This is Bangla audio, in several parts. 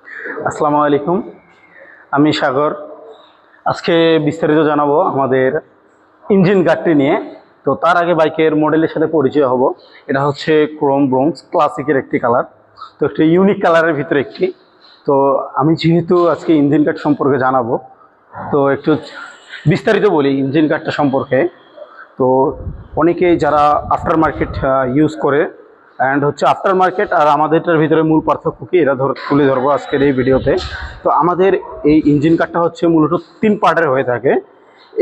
আসসালামু আলাইকুম, আমি সাগর। আজকে বিস্তারিত জানাবো আমাদের ইঞ্জিন গার্ডটি নিয়ে। তো তার আগে বাইকের মডেলের সাথে পরিচয় হব। এটা হচ্ছে ক্রোম ব্রোঞ্জ ক্লাসিকের একটি কালার, তো একটি ইউনিক কালারের ভিতরে একটি। তো আমি যেহেতু আজকে ইঞ্জিন গার্ড সম্পর্কে জানাবো, তো একটু বিস্তারিত বলি ইঞ্জিন গার্ডটা সম্পর্কে। তো অনেকেই যারা আফটার মার্কেট ইউজ করে অ্যান্ড হচ্ছে আফটার মার্কেট আর আমাদেরটার ভিতরে মূল পার্থক্য কি এটা তুলে ধরবো আজকের এই ভিডিওতে। তো আমাদের এই ইঞ্জিন কাটটা হচ্ছে মূলত 3 পার্টের হয়ে থাকে।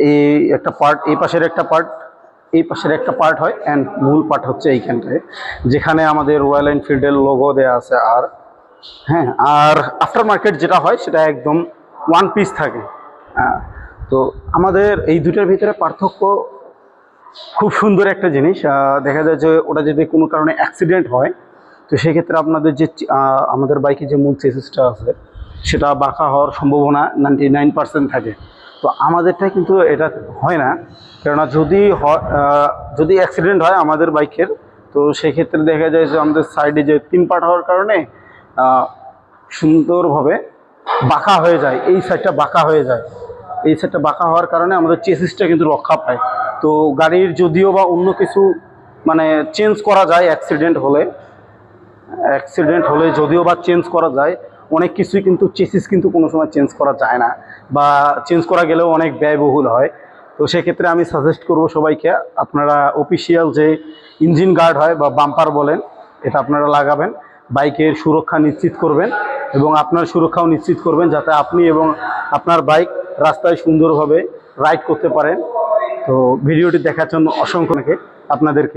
এই একটা পার্ট, এই পাশের একটা পার্ট, এই পাশের একটা পার্ট হয়, অ্যান্ড মূল পার্ট হচ্ছে এইখানটায় যেখানে আমাদের রয়্যাল এনফিল্ডের লোগো দেওয়া আছে। আর হ্যাঁ, আর আফটার মার্কেট যেটা হয় সেটা একদম ওয়ান পিস থাকে। তো আমাদের এই দুটার ভিতরে পার্থক্য খুব সুন্দর একটা জিনিস। দেখা যায় যে ওটা যদি কোনো কারণে অ্যাক্সিডেন্ট হয়, তো সেক্ষেত্রে আপনাদের যে আমাদের বাইকে যে মূল চেসিসটা আছে সেটা বাঁকা হওয়ার সম্ভাবনা 99% থাকে। তো আমাদেরটা কিন্তু এটা হয় না, কেননা যদি অ্যাক্সিডেন্ট হয় আমাদের বাইকের, তো সেক্ষেত্রে দেখা যায় যে আমাদের সাইডে যে 3 পার্ট হওয়ার কারণে সুন্দরভাবে বাঁকা হয়ে যায়, এই সাইডটা বাঁকা হয়ে যায়। এই সাইডটা বাঁকা হওয়ার কারণে আমাদের চেসিসটা কিন্তু রক্ষা পায়। তো গাড়ির যদিও বা অন্য কিছু মানে চেঞ্জ করা যায়, অ্যাক্সিডেন্ট হলে যদিও বা চেঞ্জ করা যায় অনেক কিছুই, কিন্তু চেসিস কিন্তু কোনো সময় চেঞ্জ করা যায় না, বা চেঞ্জ করা গেলেও অনেক ব্যয়বহুল হয়। তো সেক্ষেত্রে আমি সাজেস্ট করব সবাইকে, আপনারা অফিসিয়াল যে ইঞ্জিন গার্ড হয় বা বাম্পার বলেন, এটা আপনারা লাগাবেন। বাইকের সুরক্ষা নিশ্চিত করবেন এবং আপনার সুরক্ষাও নিশ্চিত করবেন, যাতে আপনি এবং আপনার বাইক রাস্তায় সুন্দরভাবে রাইড করতে পারেন। তো ভিডিওটি দেখার জন্য অসংখ্য আপনাদেরকে